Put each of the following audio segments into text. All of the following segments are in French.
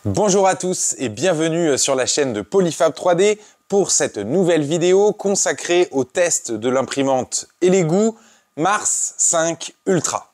Bonjour à tous et bienvenue sur la chaîne de Polyfab 3D pour cette nouvelle vidéo consacrée au test de l'imprimante Elegoo Mars 5 Ultra.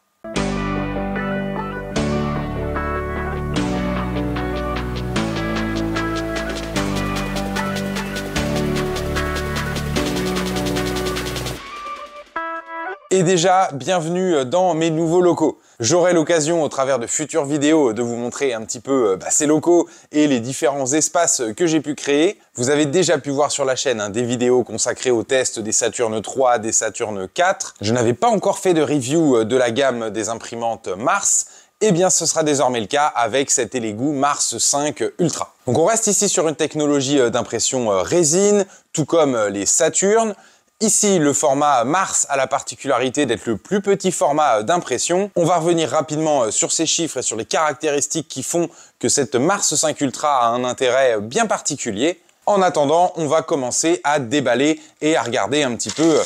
Et déjà, bienvenue dans mes nouveaux locaux. J'aurai l'occasion au travers de futures vidéos de vous montrer un petit peu ces locaux et les différents espaces que j'ai pu créer. Vous avez déjà pu voir sur la chaîne des vidéos consacrées au test des Saturn 3, des Saturn 4. Je n'avais pas encore fait de review de la gamme des imprimantes Mars. Eh bien, ce sera désormais le cas avec cet Elegoo Mars 5 Ultra. Donc on reste ici sur une technologie d'impression résine, tout comme les Saturn. Ici, le format Mars a la particularité d'être le plus petit format d'impression. On va revenir rapidement sur ces chiffres et sur les caractéristiques qui font que cette Mars 5 Ultra a un intérêt bien particulier. En attendant, on va commencer à déballer et à regarder un petit peu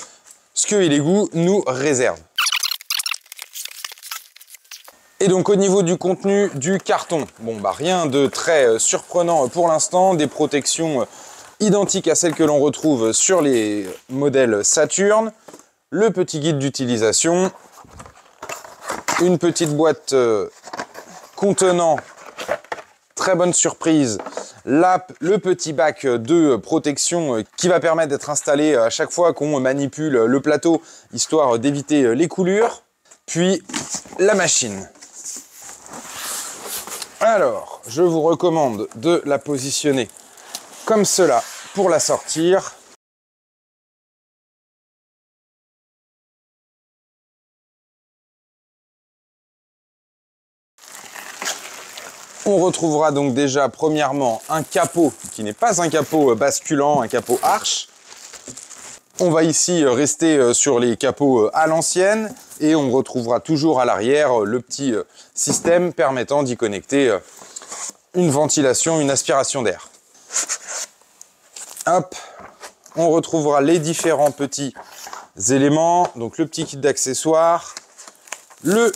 ce que Elegoo nous réserve. Et donc au niveau du contenu du carton, rien de très surprenant pour l'instant, des protections identique à celle que l'on retrouve sur les modèles Saturn, le petit guide d'utilisation, une petite boîte contenant, très bonne surprise, le petit bac de protection qui va permettre d'être installé à chaque fois qu'on manipule le plateau, histoire d'éviter les coulures, puis la machine. Alors, je vous recommande de la positionner comme cela pour la sortir. On retrouvera donc déjà premièrement un capot qui n'est pas un capot basculant, un capot arche. On va ici rester sur les capots à l'ancienne et on retrouvera toujours à l'arrière le petit système permettant d'y connecter une ventilation, une aspiration d'air. Hop, on retrouvera les différents petits éléments, donc le petit kit d'accessoires, le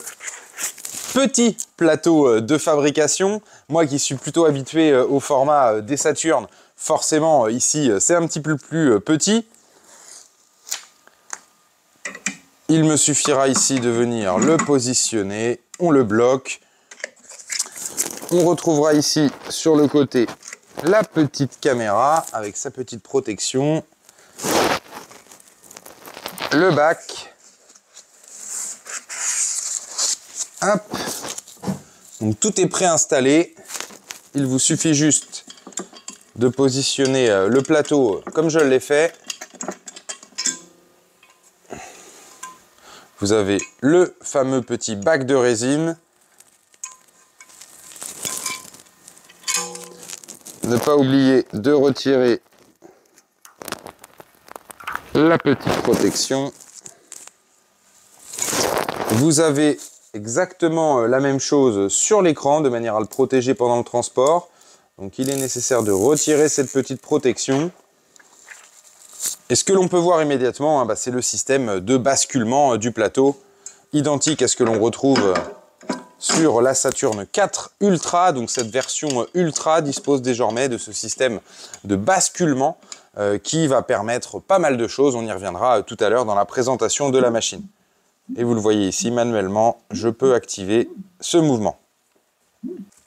petit plateau de fabrication. Moi qui suis plutôt habitué au format des Saturn, forcément ici c'est un petit peu plus petit. Il me suffira ici de venir le positionner, on le bloque. On retrouvera ici sur le côté la petite caméra avec sa petite protection, le bac, hop, donc tout est préinstallé, il vous suffit juste de positionner le plateau comme je l'ai fait. Vous avez le fameux petit bac de résine. Ne pas oublier de retirer la petite protection. Vous avez exactement la même chose sur l'écran de manière à le protéger pendant le transport. Donc il est nécessaire de retirer cette petite protection. Et ce que l'on peut voir immédiatement, c'est le système de basculement du plateau, identique à ce que l'on retrouve sur la Saturn 4 Ultra. Donc cette version Ultra dispose désormais de ce système de basculement qui va permettre pas mal de choses. On y reviendra tout à l'heure dans la présentation de la machine. Et vous le voyez ici, manuellement, je peux activer ce mouvement.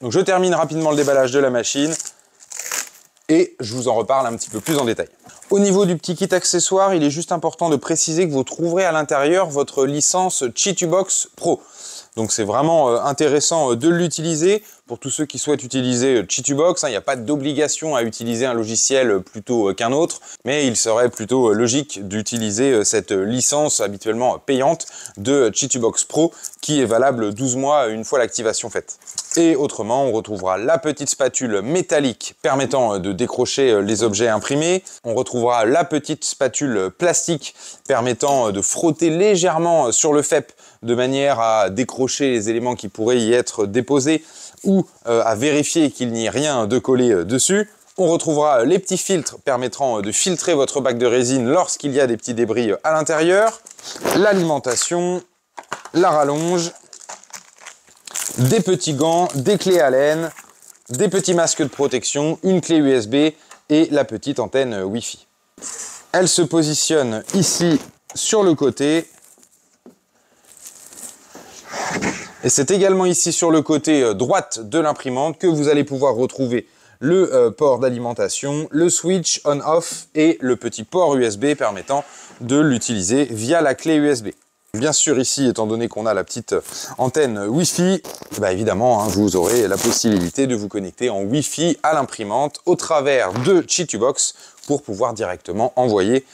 Donc je termine rapidement le déballage de la machine et je vous en reparle un petit peu plus en détail. Au niveau du petit kit accessoire, il est juste important de préciser que vous trouverez à l'intérieur votre licence Chitubox Pro. Donc c'est vraiment intéressant de l'utiliser. Pour tous ceux qui souhaitent utiliser Chitubox, il n'y a pas d'obligation à utiliser un logiciel plutôt qu'un autre, mais il serait plutôt logique d'utiliser cette licence habituellement payante de Chitubox Pro qui est valable 12 mois une fois l'activation faite. Et autrement, on retrouvera la petite spatule métallique permettant de décrocher les objets imprimés. On retrouvera la petite spatule plastique permettant de frotter légèrement sur le FEP de manière à décrocher les éléments qui pourraient y être déposés ou à vérifier qu'il n'y ait rien de collé dessus. On retrouvera les petits filtres permettant de filtrer votre bac de résine lorsqu'il y a des petits débris à l'intérieur, l'alimentation, la rallonge, des petits gants, des clés Allen, des petits masques de protection, une clé USB et la petite antenne Wi-Fi. Elle se positionne ici sur le côté. Et c'est également ici sur le côté droite de l'imprimante que vous allez pouvoir retrouver le port d'alimentation, le switch on-off et le petit port USB permettant de l'utiliser via la clé USB. Bien sûr, ici, étant donné qu'on a la petite antenne Wi-Fi, évidemment, vous aurez la possibilité de vous connecter en Wi-Fi à l'imprimante au travers de Chitubox pour pouvoir directement envoyer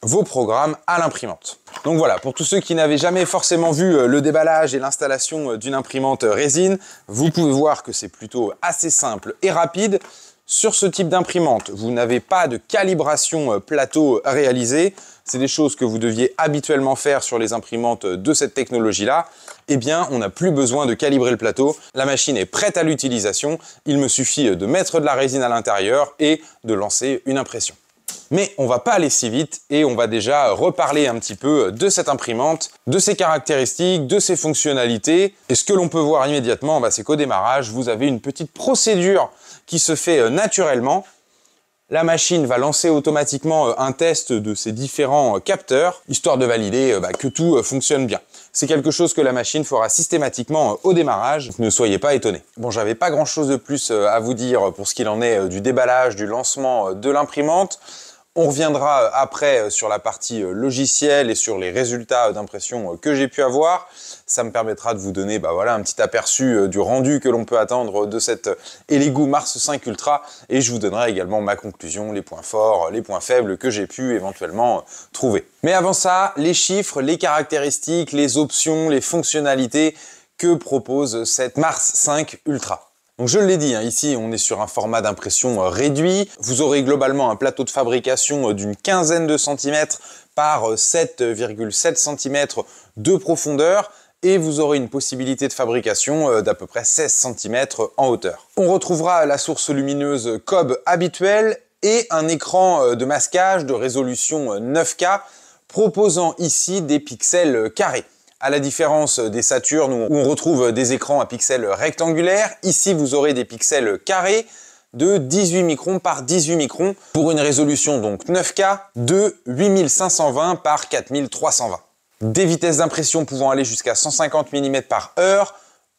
vos programmes à l'imprimante. Donc voilà, pour tous ceux qui n'avaient jamais forcément vu le déballage et l'installation d'une imprimante résine, vous pouvez voir que c'est plutôt assez simple et rapide. Sur ce type d'imprimante, vous n'avez pas de calibration plateau à réaliser. C'est des choses que vous deviez habituellement faire sur les imprimantes de cette technologie-là. Eh bien, on n'a plus besoin de calibrer le plateau. La machine est prête à l'utilisation. Il me suffit de mettre de la résine à l'intérieur et de lancer une impression. Mais on va pas aller si vite et on va déjà reparler un petit peu de cette imprimante, de ses caractéristiques, de ses fonctionnalités. Et ce que l'on peut voir immédiatement, c'est qu'au démarrage, vous avez une petite procédure qui se fait naturellement. La machine va lancer automatiquement un test de ses différents capteurs, histoire de valider que tout fonctionne bien. C'est quelque chose que la machine fera systématiquement au démarrage, donc ne soyez pas étonnés. Bon, j'avais pas grand chose de plus à vous dire pour ce qu'il en est du déballage, du lancement de l'imprimante. On reviendra après sur la partie logicielle et sur les résultats d'impression que j'ai pu avoir. Ça me permettra de vous donner un petit aperçu du rendu que l'on peut attendre de cette Elegoo Mars 5 Ultra. Et je vous donnerai également ma conclusion, les points forts, les points faibles que j'ai pu éventuellement trouver. Mais avant ça, les chiffres, les caractéristiques, les options, les fonctionnalités que propose cette Mars 5 Ultra. Donc je l'ai dit, ici on est sur un format d'impression réduit. Vous aurez globalement un plateau de fabrication d'une quinzaine de centimètres par 7,7 cm de profondeur et vous aurez une possibilité de fabrication d'à peu près 16 cm en hauteur. On retrouvera la source lumineuse COB habituelle et un écran de masquage de résolution 9K proposant ici des pixels carrés. À la différence des Saturn où on retrouve des écrans à pixels rectangulaires, ici vous aurez des pixels carrés de 18 microns par 18 microns pour une résolution donc 9K de 8520 par 4320. Des vitesses d'impression pouvant aller jusqu'à 150 mm par heure.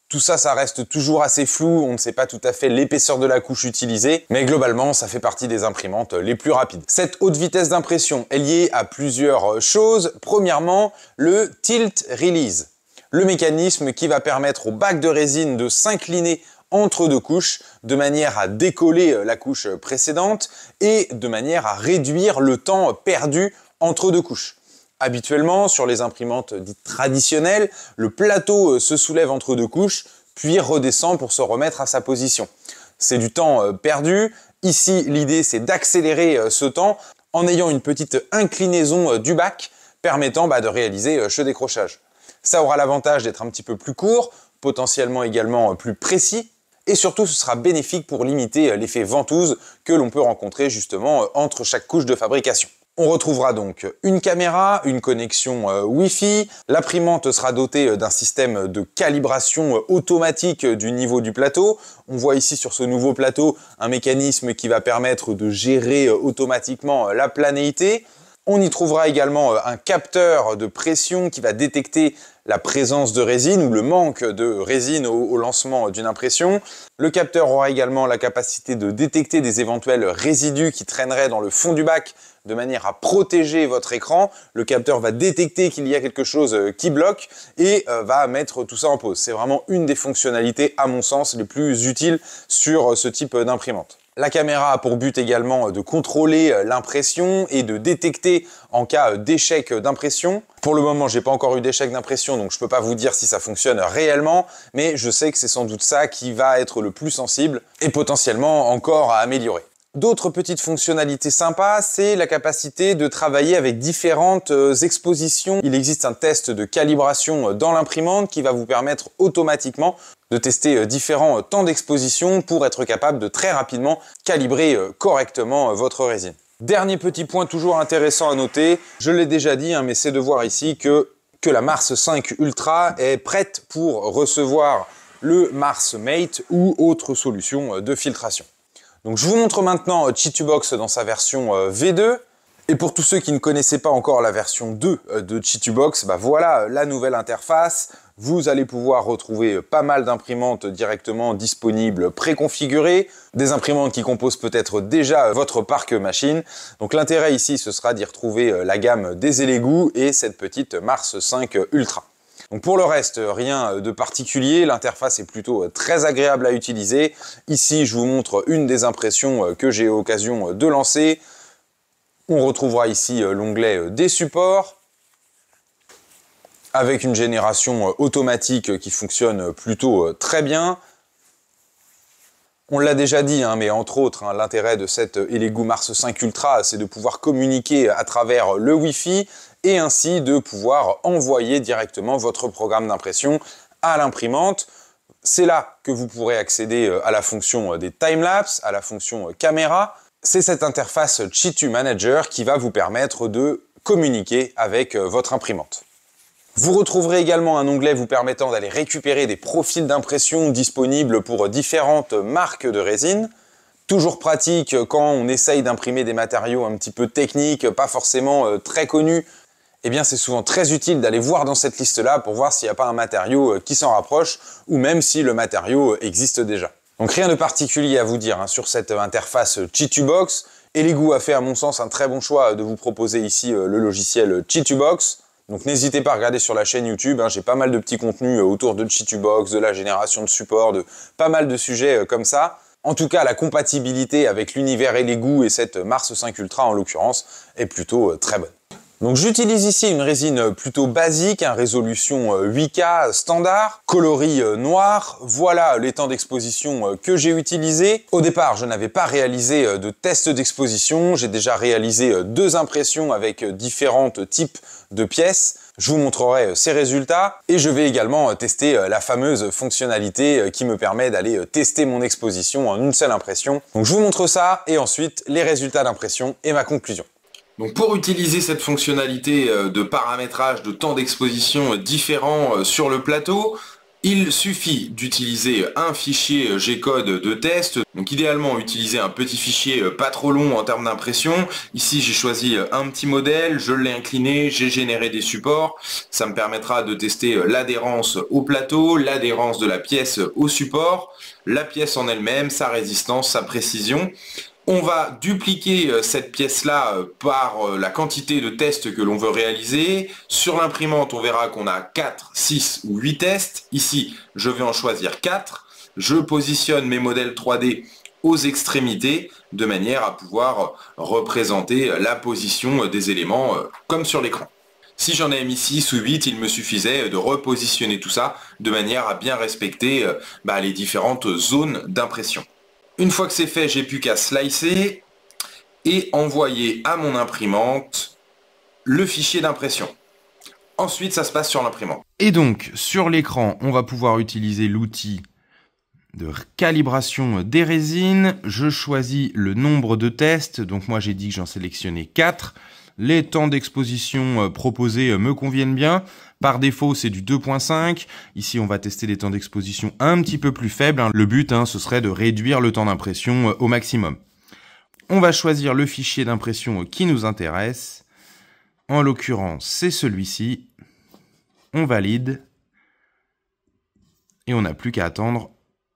Tout ça, ça reste toujours assez flou, on ne sait pas tout à fait l'épaisseur de la couche utilisée, mais globalement, ça fait partie des imprimantes les plus rapides. Cette haute vitesse d'impression est liée à plusieurs choses. Premièrement, le tilt release, le mécanisme qui va permettre au bac de résine de s'incliner entre deux couches de manière à décoller la couche précédente et de manière à réduire le temps perdu entre deux couches. Habituellement, sur les imprimantes dites traditionnelles, le plateau se soulève entre deux couches, puis redescend pour se remettre à sa position. C'est du temps perdu. Ici, l'idée, c'est d'accélérer ce temps en ayant une petite inclinaison du bac permettant de réaliser ce décrochage. Ça aura l'avantage d'être un petit peu plus court, potentiellement également plus précis, et surtout, ce sera bénéfique pour limiter l'effet ventouse que l'on peut rencontrer justement entre chaque couche de fabrication. On retrouvera donc une caméra, une connexion Wi-Fi. L'imprimante sera dotée d'un système de calibration automatique du niveau du plateau. On voit ici sur ce nouveau plateau un mécanisme qui va permettre de gérer automatiquement la planéité. On y trouvera également un capteur de pression qui va détecter la présence de résine ou le manque de résine au lancement d'une impression. Le capteur aura également la capacité de détecter des éventuels résidus qui traîneraient dans le fond du bac de manière à protéger votre écran. Le capteur va détecter qu'il y a quelque chose qui bloque et va mettre tout ça en pause. C'est vraiment une des fonctionnalités, à mon sens, les plus utiles sur ce type d'imprimante. La caméra a pour but également de contrôler l'impression et de détecter en cas d'échec d'impression. Pour le moment, j'ai pas encore eu d'échec d'impression, donc je peux pas vous dire si ça fonctionne réellement, mais je sais que c'est sans doute ça qui va être le plus sensible et potentiellement encore à améliorer. D'autres petites fonctionnalités sympas, c'est la capacité de travailler avec différentes expositions. Il existe un test de calibration dans l'imprimante qui va vous permettre automatiquement de tester différents temps d'exposition pour être capable de très rapidement calibrer correctement votre résine. Dernier petit point toujours intéressant à noter, je l'ai déjà dit, mais c'est de voir ici que la Mars 5 Ultra est prête pour recevoir le Mars Mate ou autre solution de filtration. Donc je vous montre maintenant Chitubox dans sa version V2. Et pour tous ceux qui ne connaissaient pas encore la version 2 de Chitubox, bah voilà la nouvelle interface. Vous allez pouvoir retrouver pas mal d'imprimantes directement disponibles, préconfigurées, des imprimantes qui composent peut-être déjà votre parc machine. Donc l'intérêt ici, ce sera d'y retrouver la gamme des Elegoo et cette petite Mars 5 Ultra. Donc pour le reste, rien de particulier, l'interface est plutôt très agréable à utiliser. Ici, je vous montre une des impressions que j'ai eu l'occasion de lancer. On retrouvera ici l'onglet des supports, avec une génération automatique qui fonctionne plutôt très bien. On l'a déjà dit, mais entre autres, l'intérêt de cette Elegoo Mars 5 Ultra, c'est de pouvoir communiquer à travers le Wi-Fi et ainsi de pouvoir envoyer directement votre programme d'impression à l'imprimante. C'est là que vous pourrez accéder à la fonction des timelapse, à la fonction caméra. C'est cette interface Chitu Manager qui va vous permettre de communiquer avec votre imprimante. Vous retrouverez également un onglet vous permettant d'aller récupérer des profils d'impression disponibles pour différentes marques de résine. Toujours pratique quand on essaye d'imprimer des matériaux un petit peu techniques, pas forcément très connus. Eh bien c'est souvent très utile d'aller voir dans cette liste-là pour voir s'il n'y a pas un matériau qui s'en rapproche ou même si le matériau existe déjà. Donc rien de particulier à vous dire sur cette interface Chitubox. Elegoo a fait à mon sens un très bon choix de vous proposer ici le logiciel Chitubox. Donc n'hésitez pas à regarder sur la chaîne YouTube, j'ai pas mal de petits contenus autour de Chitubox, de la génération de support, de pas mal de sujets comme ça. En tout cas, la compatibilité avec l'univers Elegoo et cette Mars 5 Ultra en l'occurrence est plutôt très bonne. Donc j'utilise ici une résine plutôt basique, résolution 8K standard, coloris noir. Voilà les temps d'exposition que j'ai utilisés. Au départ, je n'avais pas réalisé de test d'exposition. J'ai déjà réalisé 2 impressions avec différents types de pièces. Je vous montrerai ces résultats et je vais également tester la fameuse fonctionnalité qui me permet d'aller tester mon exposition en une seule impression. Donc je vous montre ça et ensuite les résultats d'impression et ma conclusion. Donc pour utiliser cette fonctionnalité de paramétrage de temps d'exposition différents sur le plateau, il suffit d'utiliser un fichier G-code de test. Donc idéalement utiliser un petit fichier pas trop long en termes d'impression. Ici j'ai choisi un petit modèle, je l'ai incliné, j'ai généré des supports. Ça me permettra de tester l'adhérence au plateau, l'adhérence de la pièce au support, la pièce en elle-même, sa résistance, sa précision. On va dupliquer cette pièce-là par la quantité de tests que l'on veut réaliser. Sur l'imprimante, on verra qu'on a 4, 6 ou 8 tests. Ici, je vais en choisir 4. Je positionne mes modèles 3D aux extrémités de manière à pouvoir représenter la position des éléments comme sur l'écran. Si j'en ai mis 6 ou 8, il me suffisait de repositionner tout ça de manière à bien respecter les différentes zones d'impression. Une fois que c'est fait, j'ai plus qu'à slicer et envoyer à mon imprimante le fichier d'impression. Ensuite, ça se passe sur l'imprimante. Et donc, sur l'écran, on va pouvoir utiliser l'outil de calibration des résines. Je choisis le nombre de tests. Donc moi, j'ai dit que j'en sélectionnais 4. Les temps d'exposition proposés me conviennent bien. Par défaut, c'est du 2.5. Ici, on va tester des temps d'exposition un petit peu plus faibles. Le but, ce serait de réduire le temps d'impression au maximum. On va choisir le fichier d'impression qui nous intéresse. En l'occurrence, c'est celui-ci. On valide. Et on n'a plus qu'à attendre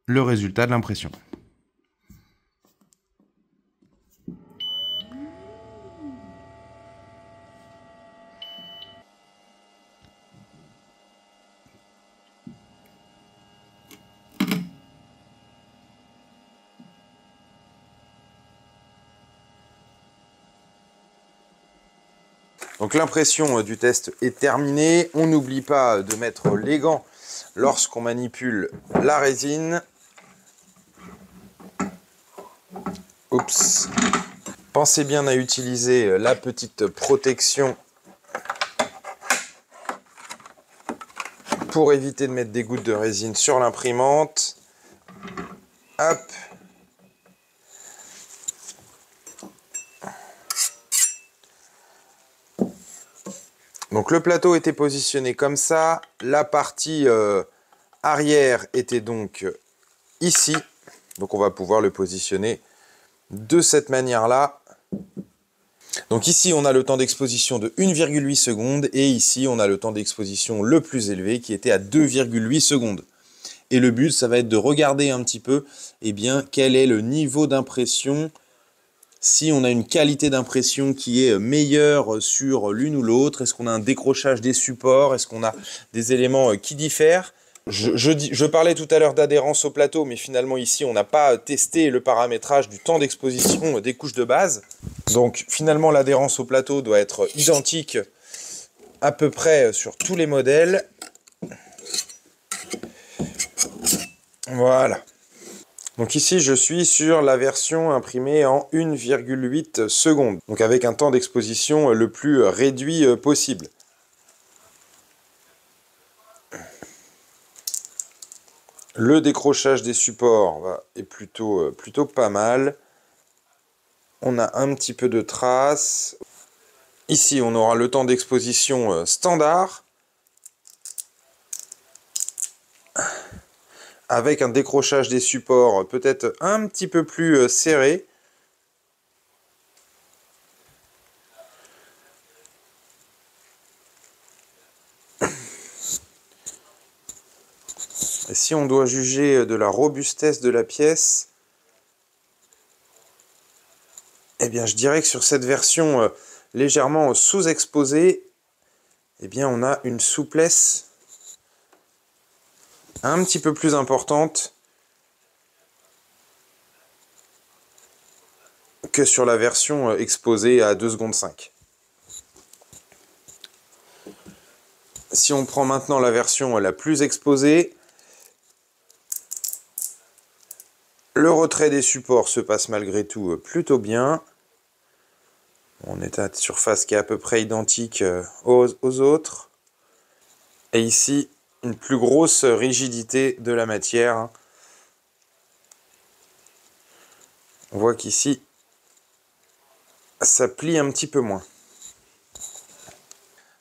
le résultat de l'impression. Donc l'impression du test est terminée. On n'oublie pas de mettre les gants lorsqu'on manipule la résine. Oups. Pensez bien à utiliser la petite protection pour éviter de mettre des gouttes de résine sur l'imprimante. Hop. Donc le plateau était positionné comme ça. La partie arrière était donc ici. Donc on va pouvoir le positionner de cette manière-là. Donc ici, on a le temps d'exposition de 1,8 secondes et ici, on a le temps d'exposition le plus élevé qui était à 2,8 secondes. Et le but, ça va être de regarder un petit peu quel est le niveau d'impression, si on a une qualité d'impression qui est meilleure sur l'une ou l'autre, est-ce qu'on a un décrochage des supports, est-ce qu'on a des éléments qui diffèrent. Je parlais tout à l'heure d'adhérence au plateau, mais finalement ici, on n'a pas testé le paramétrage du temps d'exposition des couches de base. Donc finalement, l'adhérence au plateau doit être identique à peu près sur tous les modèles. Voilà. Donc ici, je suis sur la version imprimée en 1,8 secondes. Donc avec un temps d'exposition le plus réduit possible. Le décrochage des supports est plutôt pas mal. On a un petit peu de traces. Ici, on aura le temps d'exposition standard. Avec un décrochage des supports peut-être un petit peu plus serré. Et si on doit juger de la robustesse de la pièce, eh bien je dirais que sur cette version légèrement sous-exposée, eh bien on a une souplesse un petit peu plus importante que sur la version exposée à 2 secondes 5. Si on prend maintenant la version la plus exposée, le retrait des supports se passe malgré tout plutôt bien. On est à une surface qui est à peu près identique aux autres. Et ici, une plus grosse rigidité de la matière. On voit qu'ici, ça plie un petit peu moins.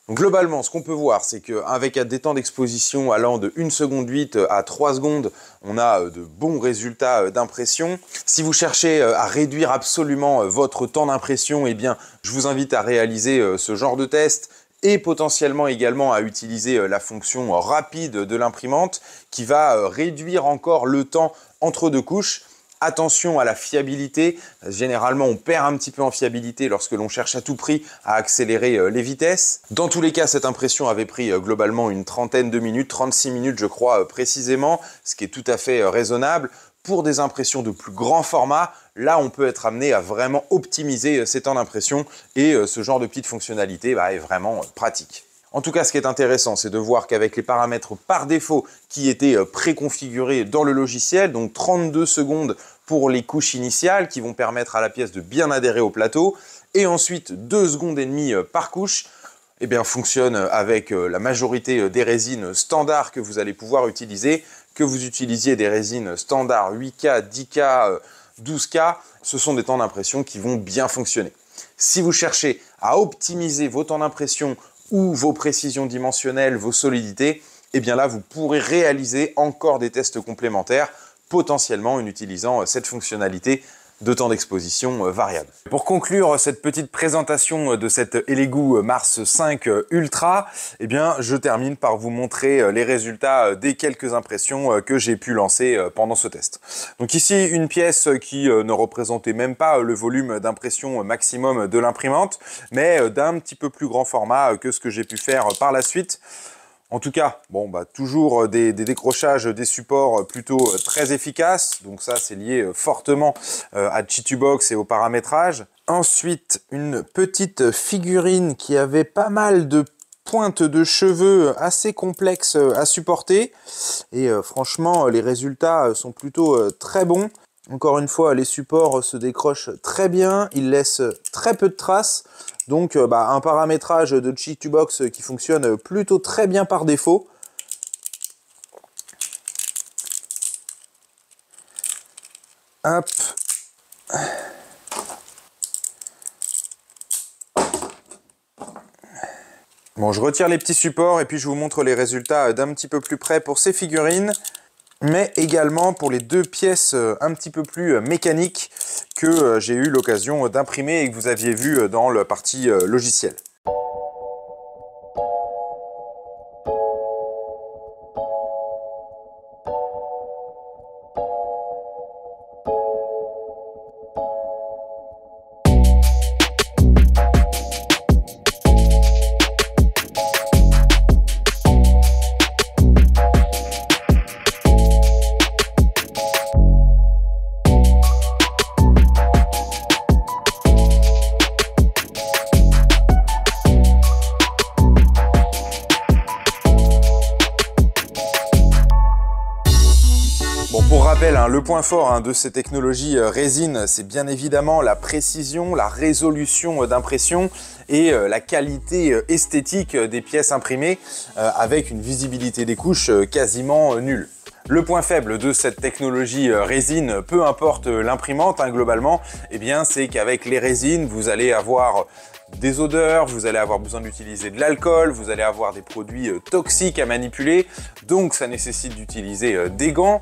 Donc globalement, ce qu'on peut voir, c'est qu'avec des temps d'exposition allant de 1 seconde 8 à 3 secondes, on a de bons résultats d'impression. Si vous cherchez à réduire absolument votre temps d'impression, eh bien, je vous invite à réaliser ce genre de test et potentiellement également à utiliser la fonction rapide de l'imprimante qui va réduire encore le temps entre deux couches. Attention à la fiabilité, généralement on perd un petit peu en fiabilité lorsque l'on cherche à tout prix à accélérer les vitesses. Dans tous les cas, cette impression avait pris globalement une trentaine de minutes, 36 minutes je crois précisément, ce qui est tout à fait raisonnable. Pour des impressions de plus grand format, là on peut être amené à vraiment optimiser ces temps d'impression et ce genre de petite fonctionnalité est vraiment pratique. En tout cas, ce qui est intéressant, c'est de voir qu'avec les paramètres par défaut qui étaient préconfigurés dans le logiciel, donc 32 secondes pour les couches initiales qui vont permettre à la pièce de bien adhérer au plateau, et ensuite 2 secondes et demie par couche, eh bien, fonctionne avec la majorité des résines standards que vous allez pouvoir utiliser. Que vous utilisiez des résines standards 8K, 10K, 12K, ce sont des temps d'impression qui vont bien fonctionner. Si vous cherchez à optimiser vos temps d'impression ou vos précisions dimensionnelles, vos solidités, eh bien là, vous pourrez réaliser encore des tests complémentaires, potentiellement en utilisant cette fonctionnalité de temps d'exposition variable. Pour conclure cette petite présentation de cette Elegoo Mars 5 Ultra, eh bien, je termine par vous montrer les résultats des quelques impressions que j'ai pu lancer pendant ce test. Donc ici, une pièce qui ne représentait même pas le volume d'impression maximum de l'imprimante, mais d'un petit peu plus grand format que ce que j'ai pu faire par la suite. En tout cas, toujours des décrochages des supports plutôt très efficaces. Donc ça, c'est lié fortement à Chitubox et au paramétrage. Ensuite, une petite figurine qui avait pas mal de pointes de cheveux assez complexes à supporter. Et franchement, les résultats sont plutôt très bons. Encore une fois, les supports se décrochent très bien, ils laissent très peu de traces. Donc un paramétrage de Chitubox qui fonctionne plutôt très bien par défaut. Hop. Bon, je retire les petits supports et puis je vous montre les résultats d'un petit peu plus près pour ces figurines, mais également pour les deux pièces un petit peu plus mécaniques que j'ai eu l'occasion d'imprimer et que vous aviez vu dans la partie logicielle. Bon, pour rappel, le point fort de ces technologies résine, c'est bien évidemment la précision, la résolution d'impression et la qualité esthétique des pièces imprimées avec une visibilité des couches quasiment nulle. Le point faible de cette technologie résine, peu importe l'imprimante globalement, eh bien c'est qu'avec les résines, vous allez avoir des odeurs, vous allez avoir besoin d'utiliser de l'alcool, vous allez avoir des produits toxiques à manipuler, donc ça nécessite d'utiliser des gants.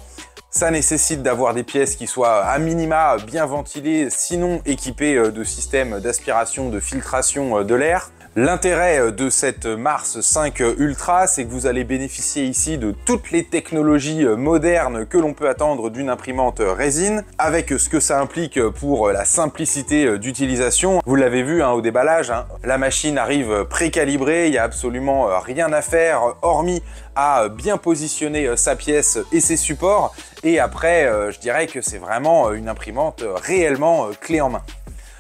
Ça nécessite d'avoir des pièces qui soient à minima bien ventilées, sinon équipées de systèmes d'aspiration, de filtration de l'air. L'intérêt de cette Mars 5 Ultra, c'est que vous allez bénéficier ici de toutes les technologies modernes que l'on peut attendre d'une imprimante résine, avec ce que ça implique pour la simplicité d'utilisation. Vous l'avez vu au déballage, la machine arrive précalibrée, il n'y a absolument rien à faire, hormis à bien positionner sa pièce et ses supports. Et après, je dirais que c'est vraiment une imprimante réellement clé en main.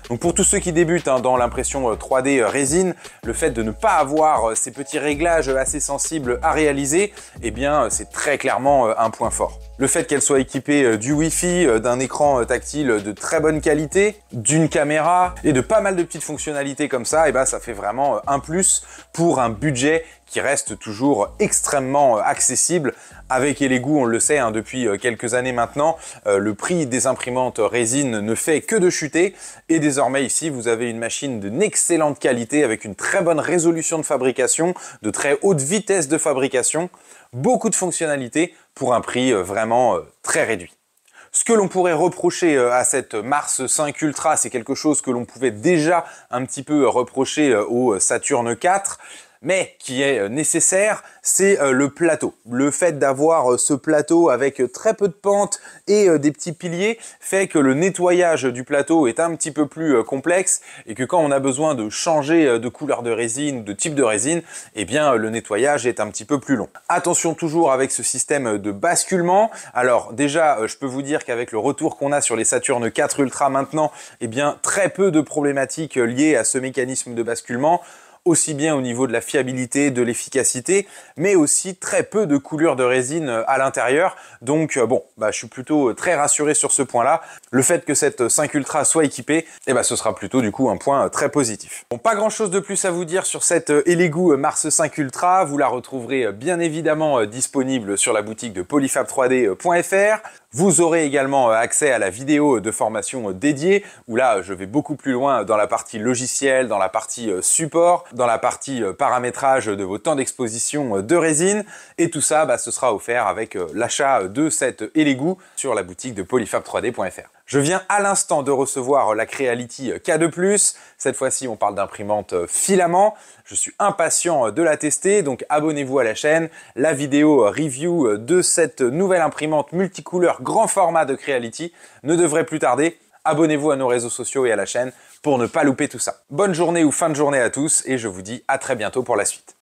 Donc pour tous ceux qui débutent dans l'impression 3D résine, le fait de ne pas avoir ces petits réglages assez sensibles à réaliser, eh bien c'est très clairement un point fort. Le fait qu'elle soit équipée du Wi-Fi, d'un écran tactile de très bonne qualité, d'une caméra et de pas mal de petites fonctionnalités comme ça, eh ben, ça fait vraiment un plus pour un budget qui reste toujours extrêmement accessible. Avec Elegoo, on le sait depuis quelques années maintenant, le prix des imprimantes résine ne fait que de chuter et désormais ici vous avez une machine d'une excellente qualité avec une très bonne résolution de fabrication, de très haute vitesse de fabrication, beaucoup de fonctionnalités pour un prix vraiment très réduit. Ce que l'on pourrait reprocher à cette Mars 5 Ultra, c'est quelque chose que l'on pouvait déjà un petit peu reprocher au Saturn 4, mais qui est nécessaire, c'est le plateau. Le fait d'avoir ce plateau avec très peu de pente et des petits piliers fait que le nettoyage du plateau est un petit peu plus complexe et que quand on a besoin de changer de couleur de résine ou de type de résine, eh bien le nettoyage est un petit peu plus long. Attention toujours avec ce système de basculement. Alors déjà, je peux vous dire qu'avec le retour qu'on a sur les Saturn 4 Ultra maintenant, eh bien très peu de problématiques liées à ce mécanisme de basculement, aussi bien au niveau de la fiabilité, de l'efficacité, mais aussi très peu de coulure de résine à l'intérieur. Donc bon, je suis plutôt très rassuré sur ce point-là. Le fait que cette 5 Ultra soit équipée, ce sera plutôt du coup un point très positif. Bon, pas grand-chose de plus à vous dire sur cette Elegoo Mars 5 Ultra. Vous la retrouverez bien évidemment disponible sur la boutique de polyfab3d.fr. Vous aurez également accès à la vidéo de formation dédiée, où là, je vais beaucoup plus loin dans la partie logicielle, dans la partie support, dans la partie paramétrage de vos temps d'exposition de résine. Et tout ça, ce sera offert avec l'achat de cette Elegoo sur la boutique de polyfab3d.fr. Je viens à l'instant de recevoir la Creality K2+. Cette fois-ci, on parle d'imprimante filament. Je suis impatient de la tester, donc abonnez-vous à la chaîne. La vidéo review de cette nouvelle imprimante multicouleur grand format de Creality ne devrait plus tarder. Abonnez-vous à nos réseaux sociaux et à la chaîne pour ne pas louper tout ça. Bonne journée ou fin de journée à tous et je vous dis à très bientôt pour la suite.